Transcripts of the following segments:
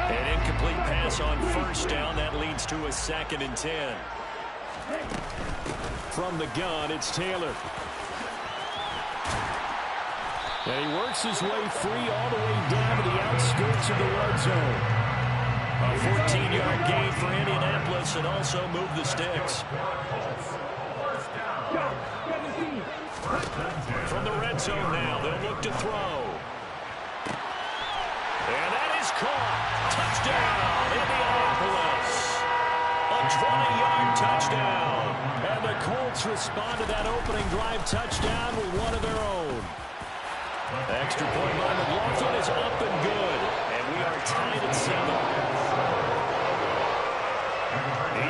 An incomplete pass on first down. That leads to a 2nd and 10. From the gun, it's Taylor. And he works his way free all the way down to the outskirts of the red zone. A 14-yard gain for Indianapolis and also move the sticks. From the red zone now, they'll look to throw. And that is caught. Touchdown, Indianapolis. A 20-yard touchdown. And the Colts respond to that opening drive touchdown with one of their own. Extra point by McLaughlin is up and good. And we are tied at 7.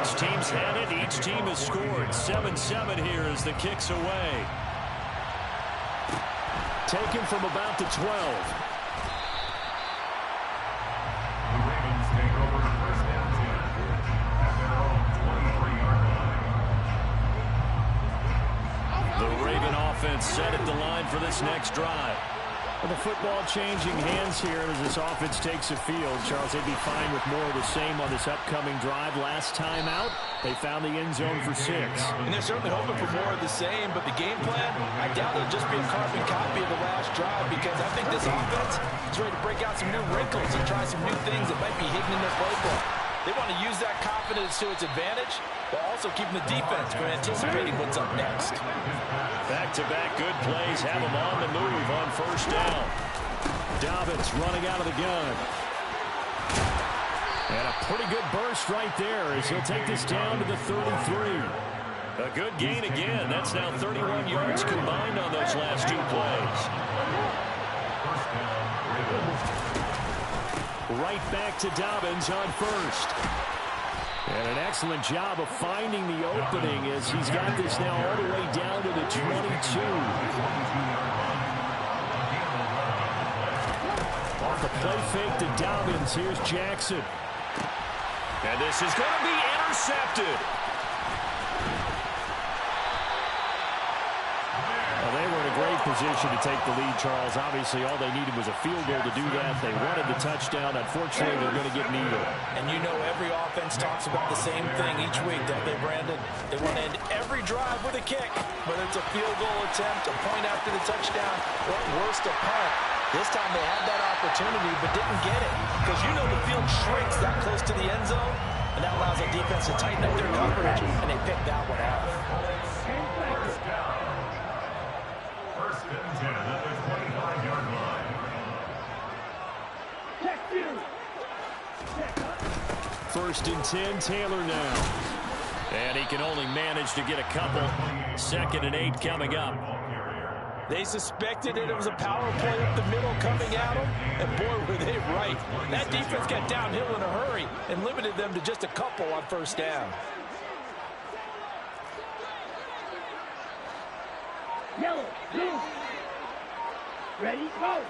Each team's had it. Each team has scored. 7-7 here as the kick's away. Taken from about the 12. The Ravens take over first down 10 at their own 23-yard line. The Raven offense set at the line for this next drive. With the football changing hands here as this offense takes the field. Charles, they'd be fine with more of the same on this upcoming drive. Last time out, they found the end zone for 6. And they're certainly hoping for more of the same, but the game plan, I doubt it'll just be a carbon copy of the last drive because I think this offense is ready to break out some new wrinkles and try some new things that might be hidden in their playbook. They want to use that confidence to its advantage while also keeping the defense from anticipating what's up next. Back-to-back good plays have them on the move on first down. Dobbins running out of the gun. And a pretty good burst right there as he'll take this down to the 33. A good gain again. That's now 31 yards combined on those last 2 plays. Right back to Dobbins on first. And an excellent job of finding the opening as he's got this now all the way down to the 22. Off the play fake to Dobbins, here's Jackson. And this is going to be intercepted. Well, they were in a great position to take the lead, Charles. Obviously, all they needed was a field goal to do that. They wanted the touchdown. Unfortunately, they're going to get neither. And you know every offense talks about the same thing each week, don't they, Brandon? They want to end every drive with a kick, whether it's a field goal attempt, a point after the touchdown, or at worst, a punt. This time they had that opportunity but didn't get it because you know the field shrinks that close to the end zone, and that allows the defense to tighten up their coverage, and they picked that one out. First and 10 at the 25-yard line. First and 10, Taylor now. And he can only manage to get a couple. 2nd and 8 coming up. They suspected it was a power play up the middle coming at them, and boy, were they right. That defense got downhill in a hurry and limited them to just a couple on first down. Yellow, blue. Ready, go.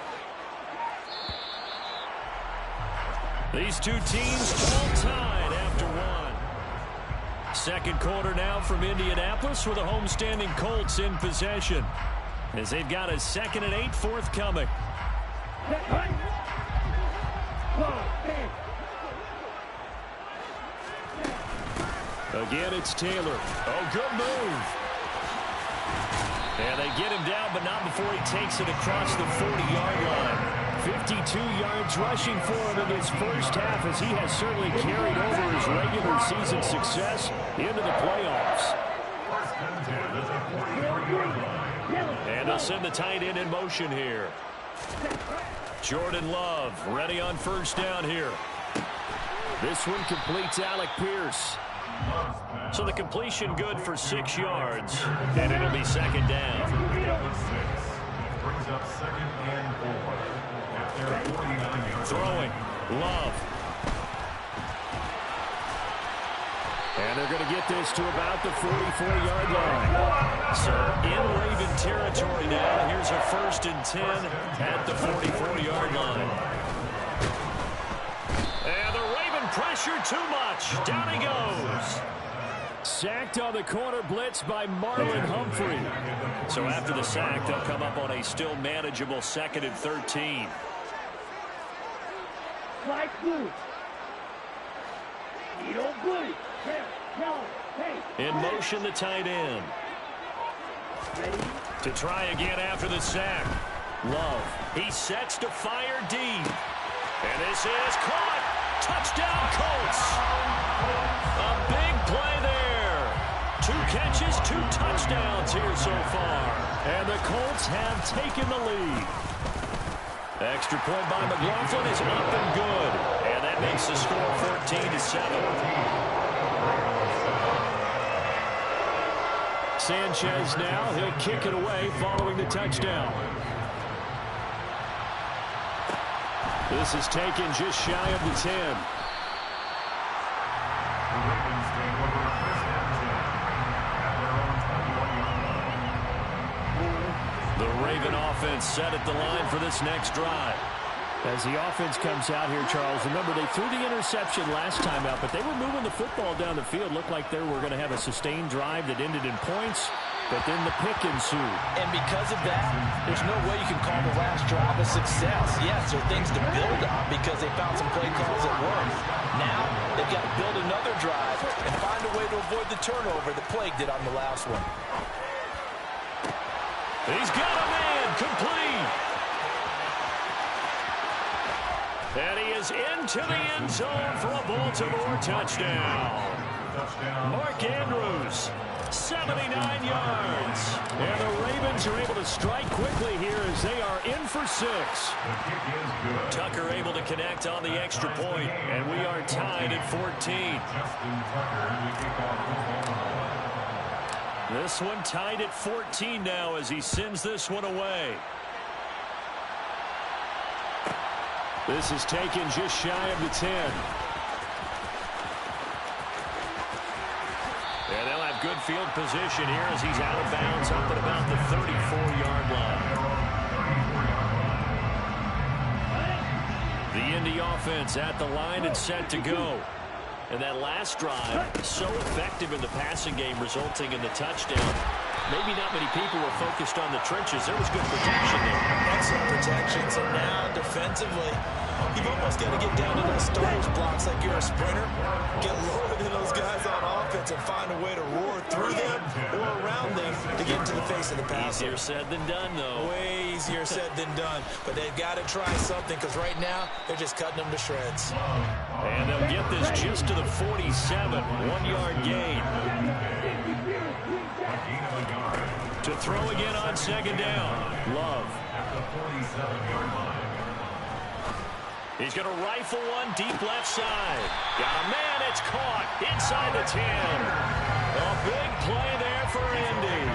These two teams all tied after 1. Second quarter now from Indianapolis with the homestanding Colts in possession. As they've got a 2nd and 8 forthcoming. Again, it's Taylor. Oh, good move. And they get him down, but not before he takes it across the 40-yard line. 52 yards rushing for him in his first half as he has certainly carried over his regular season success into the playoffs. And they'll send the tight end in motion here. Jordan Love ready on first down here. This one completes Alec Pierce. So the completion good for 6 yards. And it'll be 2nd down. Brings up 2nd and 4 at their 49-yard. Throwing. Love. And they're going to get this to about the 44-yard line. So in Raven territory now. Here's a 1st and 10 at the 44-yard line. And the Raven pressure too much. Down he goes. Sacked on the corner blitz by Marlon Humphrey. So after the sack, they'll come up on a still manageable 2nd and 13. Flag blue. In motion, the tight end. To try again after the sack. Love. He sets to fire deep. And this is caught. Touchdown, Colts. A big play there. 2 catches, 2 touchdowns here so far. And the Colts have taken the lead. Extra point by McLaughlin is up and good. And that makes the score 14-7. Sanchez now, he'll kick it away following the touchdown. This is taken just shy of the 10. The Raven offense set at the line for this next drive. As the offense comes out here, Charles, remember they threw the interception last time out, but they were moving the football down the field. Looked like they were going to have a sustained drive that ended in points, but then the pick ensued. And because of that, there's no way you can call the last drive a success. Yes, there are things to build on because they found some play calls that worked. Now, they've got to build another drive and find a way to avoid the turnover that plagued it on the last one. He's got a man, complete. And he is into the end zone for a Baltimore touchdown. Mark Andrews, 79 yards. And the Ravens are able to strike quickly here as they are in for 6. Tucker able to connect on the extra point, and we are tied at 14. This one tied at 14 now as he sends this one away. This is taken just shy of the 10. And they'll have good field position here as he's out of bounds up at about the 34-yard line. The Indy offense at the line and set to go. And that last drive, so effective in the passing game, resulting in the touchdown. Maybe not many people were focused on the trenches. There was good protection there. Excellent protection. So now, defensively, you've almost got to get down to those starters blocks like you're a sprinter. Get lower than those guys on offense and find a way to roar through them or around them to get into the face of the passer. Easier said than done, though. Way easier said than done. But they've got to try something because right now, they're just cutting them to shreds. And they'll get this just to the 47. 1-yard gain. To throw again on second down. Love. He's going to rifle one deep left side. Got a man, it's caught inside the 10. A big play there for Indy.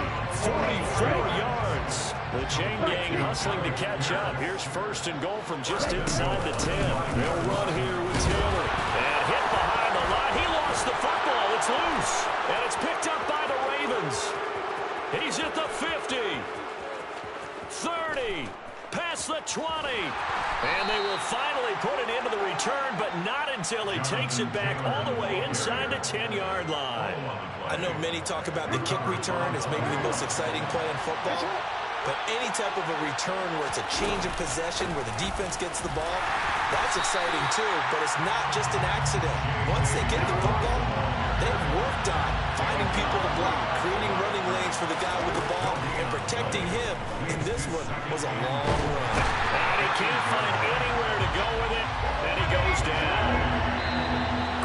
44 yards. The chain gang hustling to catch up. Here's first and goal from just inside the 10. They'll run here with Taylor. And hit behind the line. He lost the football. It's loose. And it's picked up by the Ravens. He's at the 50, 30, past the 20. And they will finally put it into the return, but not until he takes it back all the way inside the 10-yard line. I know many talk about the kick return as maybe the most exciting play in football. But any type of a return where it's a change of possession, where the defense gets the ball, that's exciting too. But it's not just an accident. Once they get the football, they've worked on finding people to block, creating running lanes for the guy with the ball, and protecting him. And this one was a long run. And he can't find anywhere to go with it, and he goes down.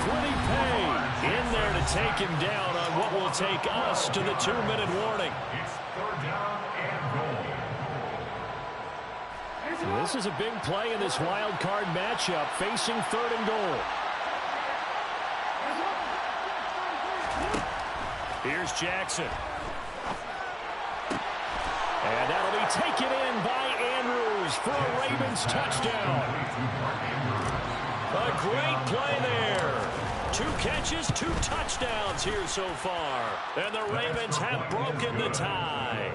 Quiddy Pay in there to take him down on what will take us to the 2-minute warning. It's third down and goal. This is a big play in this wild card matchup, facing third and goal. Here's Jackson. And that'll be taken in by Andrews for a Ravens touchdown. A great play there. 2 catches, 2 touchdowns here so far. And the Ravens have broken the tie.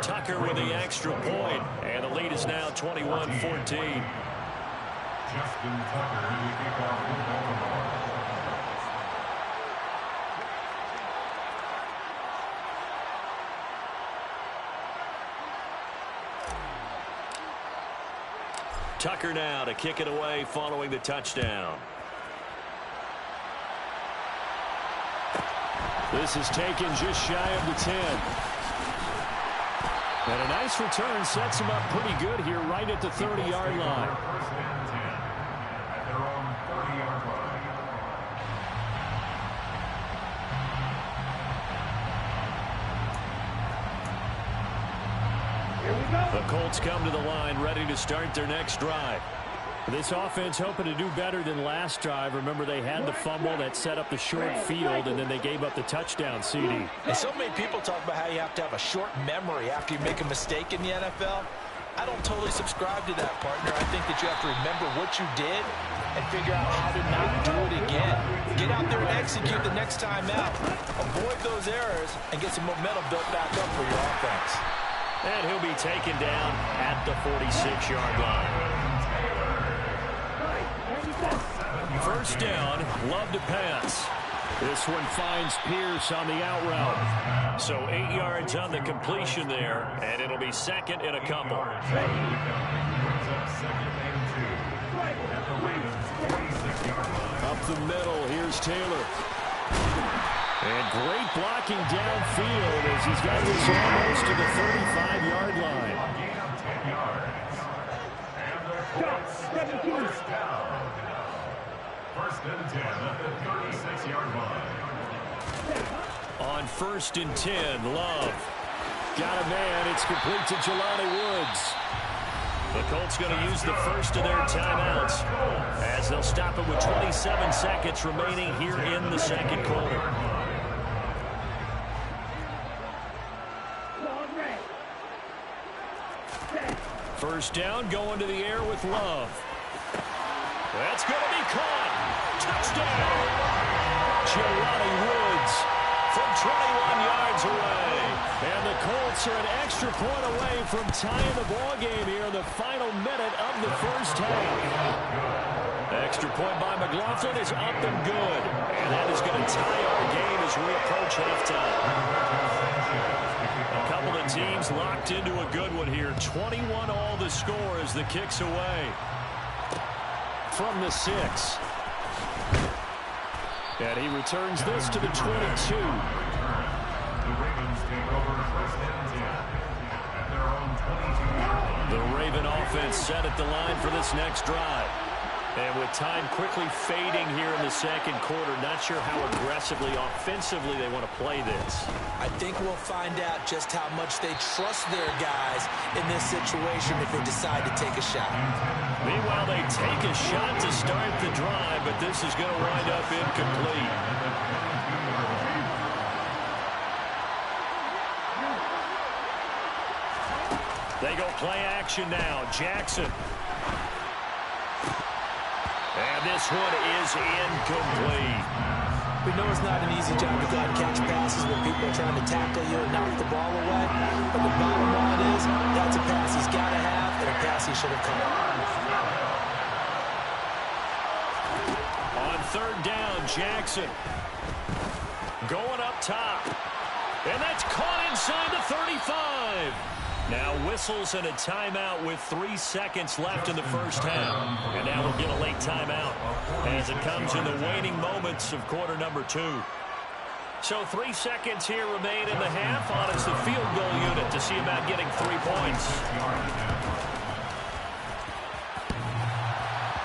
Tucker with the extra point, and the lead is now 21-14. Justin Tucker in the kickoff for Baltimore. Tucker now to kick it away following the touchdown. This is taken just shy of the 10. And a nice return sets him up pretty good here right at the 30-yard line. First and 10 at their own 30-yard line. Here we go. The Colts come to the line ready to start their next drive. This offense hoping to do better than last drive. Remember, they had the fumble that set up the short field, and then they gave up the touchdown CD. And so many people talk about how you have to have a short memory after you make a mistake in the NFL. I don't totally subscribe to that, partner. I think that you have to remember what you did and figure out how to not do it again. Get out there and execute the next time out. Avoid those errors and get some momentum built back up for your offense. And he'll be taken down at the 46-yard line. First down, Love to pass. This one finds Pierce on the out route. So 8 yards on the completion there, and it'll be second and a couple. Up the middle, here's Taylor. And great blocking downfield as he's got this almost to the 35-yard line. First and 10 at the 36-yard line. On first and 10, Love. Got a man. It's complete to Jelani Woods. The Colts going to use the first of their timeouts as they'll stop it with 27 seconds remaining here in the second quarter. First down, going to the air with Love. That's going to be caught. Touchdown! Jelani Woods from 21 yards away. And the Colts are an extra point away from tying the ball game here in the final minute of the first half. Extra point by McLaughlin is up and good. And that is going to tie our game as we approach halftime. A couple of teams locked into a good one here. 21 all the score as the kick's away. From the 6. And he returns this to the 22. The Ravens take over first and 10 at their own 22-yard line. The Raven offense set at the line for this next drive. And with time quickly fading here in the second quarter, not sure how aggressively, offensively they want to play this. I think we'll find out just how much they trust their guys in this situation if they decide to take a shot. Meanwhile, they take a shot to start the drive, but this is going to wind up incomplete. They go play action now. Jackson. And this one is incomplete. We know it's not an easy job to go out and catch passes when people are trying to tackle you and knock the ball away. But the bottom line is, that's a pass he's got to have and a pass he should have caught. On third down, Jackson. Going up top. And that's caught inside the 35. Now whistles and a timeout with 3 seconds left in the first half. And now we'll get a late timeout as it comes in the waning moments of quarter number 2. So 3 seconds here remain in the half on as the field goal unit to see about getting 3 points.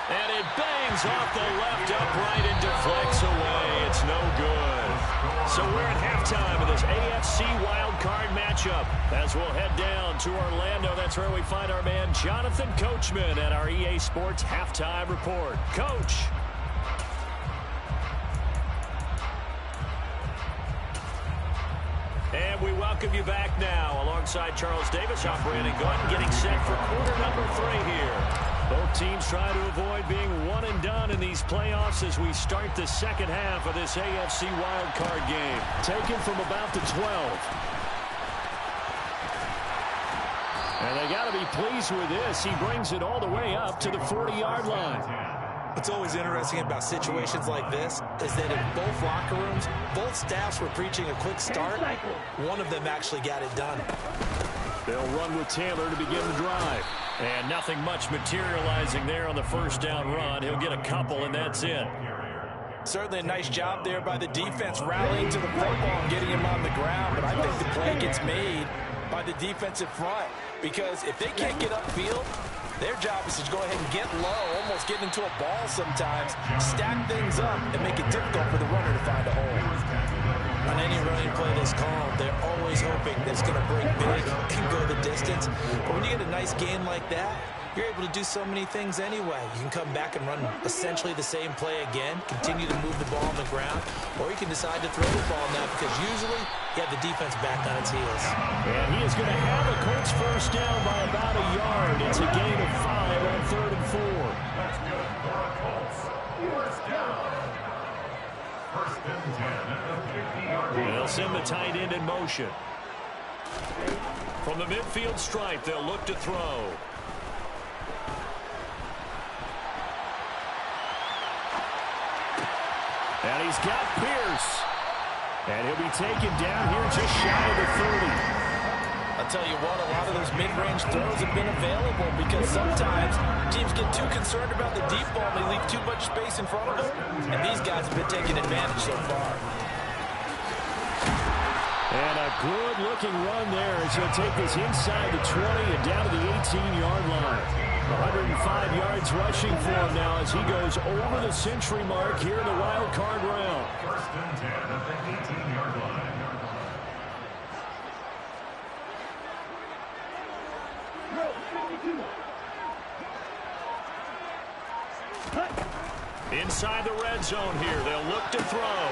And it bangs off the left upright and deflects away. It's no good. So we're at halftime of this AFC wildcard matchup as we'll head down to Orlando. That's where we find our man Jonathan Coachman at our EA Sports Halftime Report. Coach. And we welcome you back now alongside Charles Davis. I'm Brandon Gordon getting set for quarter number 3 here. Both teams try to avoid being one and done in these playoffs as we start the second half of this AFC wildcard game. Taken from about the 12. And they got to be pleased with this. He brings it all the way up to the 40-yard line. What's always interesting about situations like this is that in both locker rooms, both staffs were preaching a quick start. One of them actually got it done. They'll run with Taylor to begin the drive. And nothing much materializing there on the first down run. He'll get a couple, and that's it. Certainly a nice job there by the defense rallying to the football and getting him on the ground, but I think the play gets made by the defensive front because if they can't get upfield, their job is to go ahead and get low, almost get into a ball sometimes, stack things up, and make it difficult for the runner to find a hole. On any running play that's called, they're always hoping that it's going to break big and go the distance. But when you get a nice game like that, you're able to do so many things anyway. You can come back and run essentially the same play again, continue to move the ball on the ground, or you can decide to throw the ball now because usually you have the defense back on its heels. And he is going to have a Colts first down by about a yard. It's a gain of 5 on 3rd and 4. That's good for a Colts. First down. First and 10 at the 50-yard line. They'll send the tight end in motion. From the midfield stripe, they'll look to throw. And he's got Pierce. And he'll be taken down here just shy of the 30. I'll tell you what, a lot of those mid-range throws have been available because sometimes teams get too concerned about the deep ball and they leave too much space in front of them. And these guys have been taking advantage so far. And a good-looking run there as he'll take this inside the 20 and down to the 18-yard line. 105 yards rushing for him now as he goes over the century mark here in the wild card round. First and 10 at the 18-yard line. Inside the red zone here, they'll look to throw.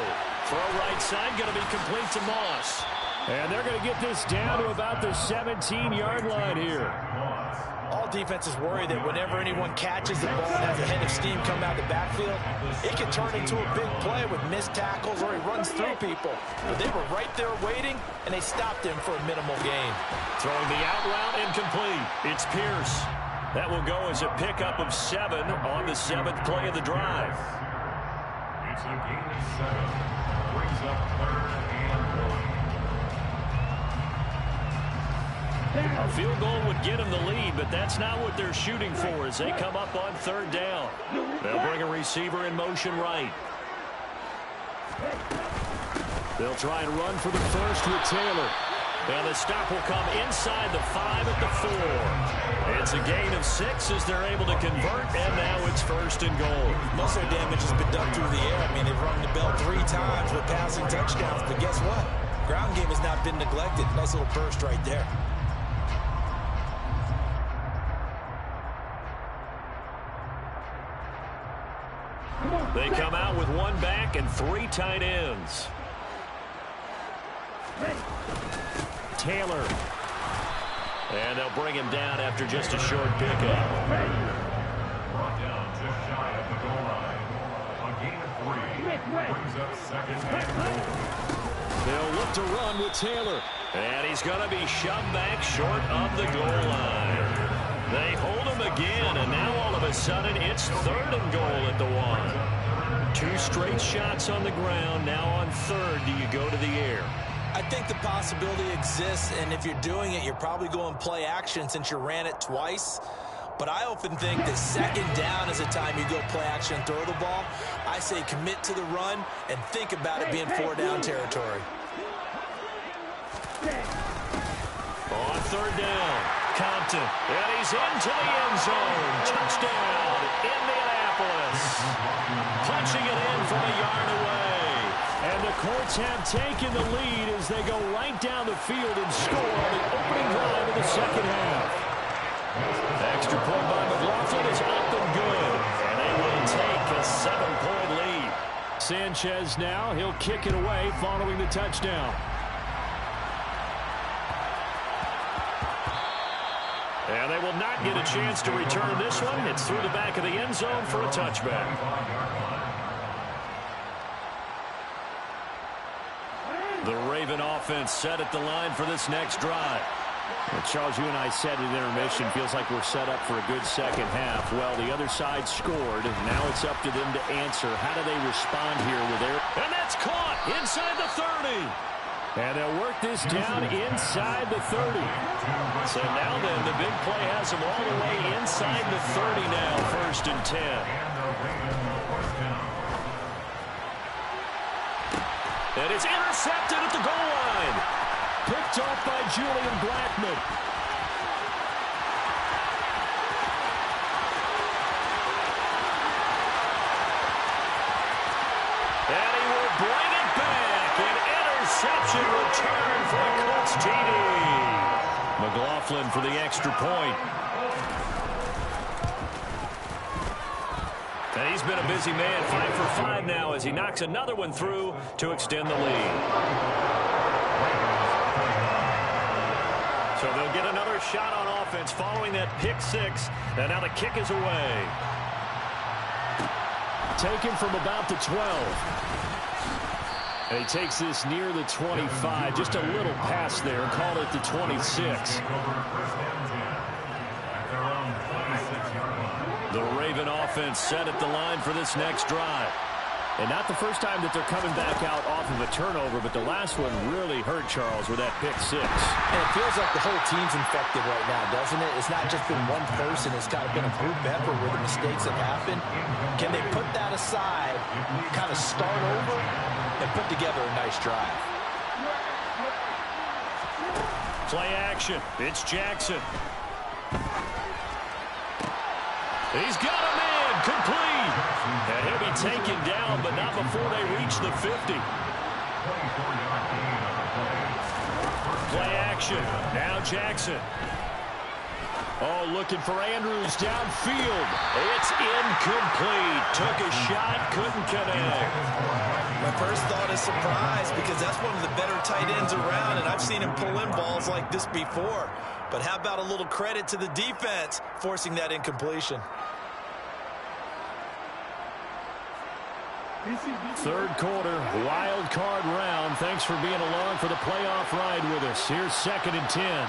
Throw right side, going to be complete to Moss. And they're going to get this down to about the 17-yard line here. All defenses worry that whenever anyone catches the ball and has a head of steam come out of the backfield, it can turn into a big play with missed tackles or he runs through people. But they were right there waiting, and they stopped him for a minimal gain. Throwing the out route incomplete. It's Pierce. That will go as a pickup of 7 on the 7th play of the drive. It's a gain of 7. Brings up 3rd and 1. A field goal would get them the lead, but that's not what they're shooting for as they come up on 3rd down. They'll bring a receiver in motion right. They'll try and run for the first with Taylor. And the stop will come inside the 5 at the 4. It's a gain of 6 as they're able to convert, and now it's 1st and goal. Most of their damage has been done through the air. I mean, they've rung the bell 3 times with passing touchdowns, but guess what? Ground game has not been neglected. Nice little burst right there. They come out with 1 back and 3 tight ends. Taylor. And they'll bring him down after just a short pickup. Brought down just shy of the goal line. A gain of 3. Brings up 2nd and goal. They'll look to run with Taylor. And he's going to be shoved back short of the goal line. They hold him again, and now all of a sudden it's 3rd and goal at the 1. 2 straight shots on the ground. Now on 3rd, do you go to the air? I think the possibility exists, and if you're doing it, you're probably going play action since you ran it twice. But I often think that 2nd down is the time you go play action and throw the ball. I say commit to the run and think about it being 4 down territory. On 3rd down, Compton. And he's into the end zone. Touchdown, Indianapolis. Punching it in from a yard away. And the Colts have taken the lead as they go right down the field and score on the opening drive of the 2nd half. Extra point by McLaughlin is up and good. And they will take a 7-point lead. Sanchez now, he'll kick it away following the touchdown. And they will not get a chance to return this one. It's through the back of the end zone for a touchback. The Raven offense set at the line for this next drive. Well, Charles, you and I said at intermission, feels like we're set up for a good 2nd half. Well, the other side scored. Now it's up to them to answer. How do they respond here with their... And that's caught inside the 30. And they'll work this down inside the 30. So now then, the big play has them all the way inside the 30 now, 1st and 10. And it's intercepted at the goal line. Picked off by Julian Blackmon. And he will bring it back. An interception return for a Colts TD. McLaughlin for the extra point. And he's been a busy man, 5 for 5 now as he knocks another one through to extend the lead. So they'll get another shot on offense following that pick 6. And now the kick is away. Taken from about the 12. And he takes this near the 25. Just a little pass there. Call it the 26. The Raven offense set at the line for this next drive. And not the first time that they're coming back out off of a turnover, but the last one really hurt Charles with that pick 6. And it feels like the whole team's infected right now, doesn't it? It's not just been one person. It's kind of been a group effort where the mistakes have happened. Can they put that aside, kind of start over, and put together a nice drive? Play action. It's Jackson. He's got a man complete. And he'll be taken down, but not before they reach the 50. Play action. Now Jackson. Oh, looking for Andrews downfield. It's incomplete. Took a shot, couldn't connect. My first thought is surprise because that's one of the better tight ends around, and I've seen him pull in balls like this before. But how about a little credit to the defense forcing that incompletion? Third quarter, wild card round. Thanks for being along for the playoff ride with us. Here's 2nd and 10.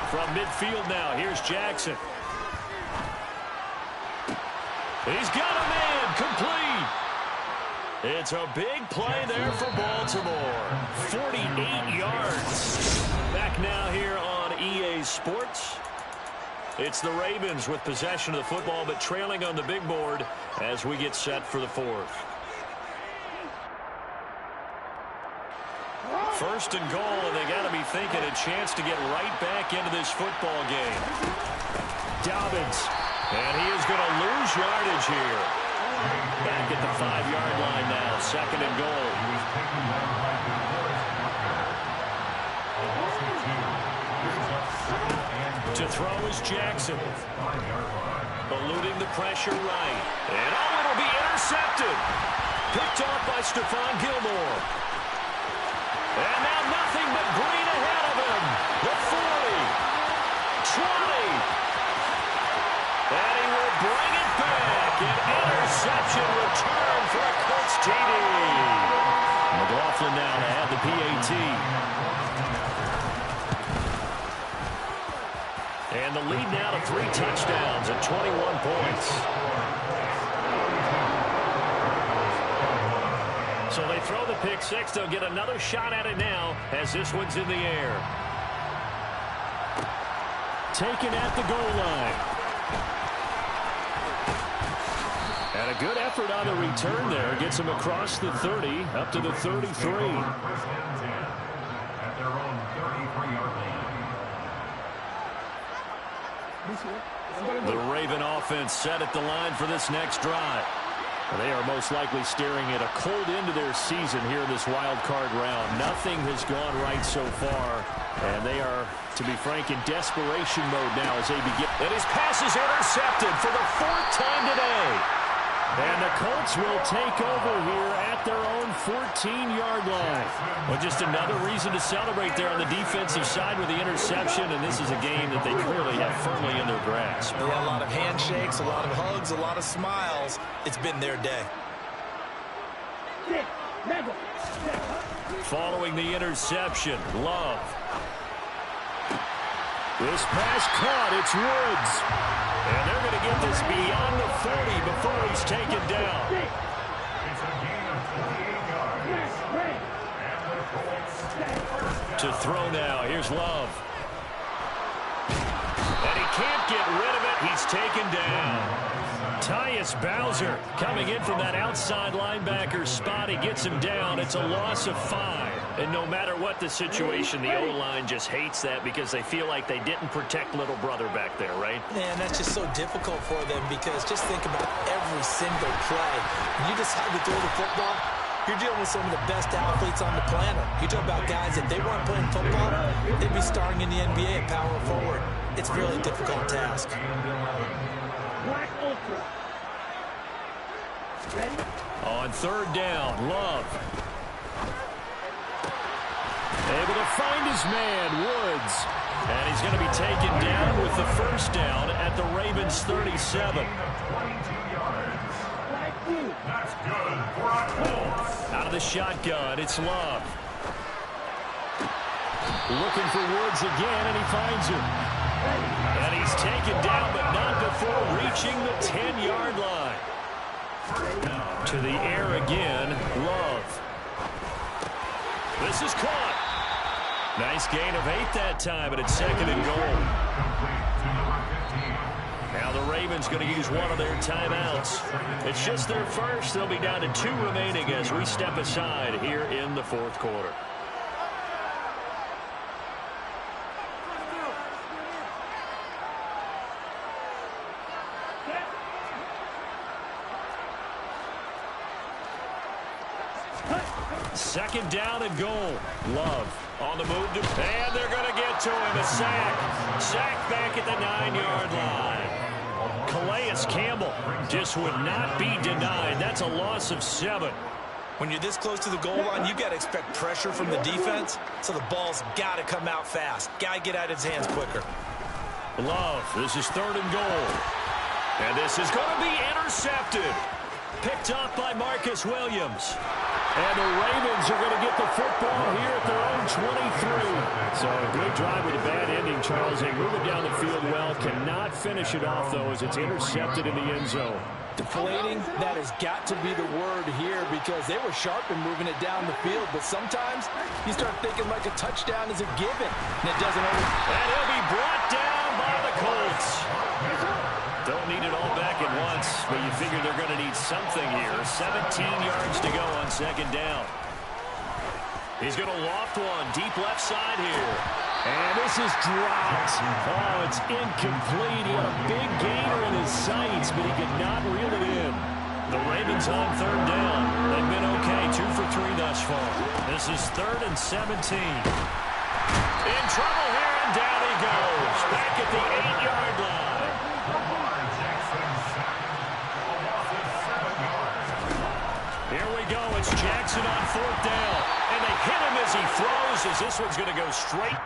From midfield now, here's Jackson. He's got a man complete. It's a big play there for Baltimore. 48 yards. Back now here on EA Sports. It's the Ravens with possession of the football, but trailing on the big board as we get set for the 4th. First and goal, and they got to be thinking a chance to get right back into this football game. Dobbins, and he is going to lose yardage here. Back at the 5-yard line now, 2nd and goal. To throw is Jackson. Eluding the pressure right. And it'll be intercepted. Picked off by Stephon Gilmore. And now nothing but green ahead of him. The 40. 20. And he will bring it back. An interception return for a Colts TD. McLaughlin now to add the PAT. And the lead now to 3 touchdowns and 21 points. So they throw the pick 6. They'll get another shot at it now as this one's in the air. Taken at the goal line. And a good effort on the return there. Gets him across the 30 up to the 33. At their own 33-yard line. The Raven offense set at the line for this next drive. They are most likely staring at a cold end to their season here in this wild card round. Nothing has gone right so far, and they are, to be frank, in desperation mode now as they begin. And his pass is intercepted for the 4th time today. And the Colts will take over here at their own 14-yard line. Well, just another reason to celebrate there on the defensive side with the interception, and this is a game that they clearly have firmly in their grasp. Yeah, a lot of handshakes, a lot of hugs, a lot of smiles. It's been their day. Following the interception, Love. This pass caught. It's Woods. And they're going to get this beyond the 40 before he's taken down. It's a gain of 28 yards. To throw now. Here's Love. And he can't get rid of it. He's taken down. Tyus Bowser coming in from that outside linebacker spot. He gets him down. It's a loss of 5. And no matter what the situation, the O-line just hates that because they feel like they didn't protect little brother back there, right? And that's just so difficult for them because just think about every single play. When you decide to throw the football, you're dealing with some of the best athletes on the planet. You talk about guys, if they weren't playing football, they'd be starring in the NBA at power forward. It's really a difficult task. Black Ultra. Ready? On 3rd down, Love. Able to find his man, Woods. And he's going to be taken down with the 1st down at the Ravens' 37. That's good for a Colts. Out of the shotgun, it's Love. Looking for Woods again, and he finds him. And he's taken down, but not before reaching the 10-yard line. To the air again, Love. This is caught. Nice gain of 8 that time, and it's 2nd and goal. Now the Ravens going to use one of their timeouts. It's just their first. They'll be down to 2 remaining as we step aside here in the 4th quarter. Second down and goal. Love on the move, and they're going to get to him. A sack. Sack back at the 9-yard line. Calais Campbell just would not be denied. That's a loss of 7. When you're this close to the goal line, you got to expect pressure from the defense, so the ball's got to come out fast. Got to get out of his hands quicker. Love, this is 3rd and goal. And this is going to be intercepted. Picked off by Marcus Williams. And the Ravens are going to get the football here at their own 23. So a good drive with a bad ending, Charles. They move it down the field well. Cannot finish it off, though, as it's intercepted in the end zone. Deflating, that has got to be the word here because they were sharp in moving it down the field. But sometimes you start thinking like a touchdown is a given. And it doesn't always. And he'll be brought down by the Colts. Don't need it all back at once, but you figure they're going to need something here. 17 yards to go on 2nd down. He's going to loft one deep left side here. And this is dropped. Oh, it's incomplete. He had a big gainer in his sights, but he could not reel it in. The Ravens on 3rd down. They've been okay, 2 for 3 thus far. This is 3rd and 17. In trouble here, and down he goes. Back at the 8-yard line. Here we go. It's Jackson on 4th down. And they hit him as he throws, as this one's going to go straight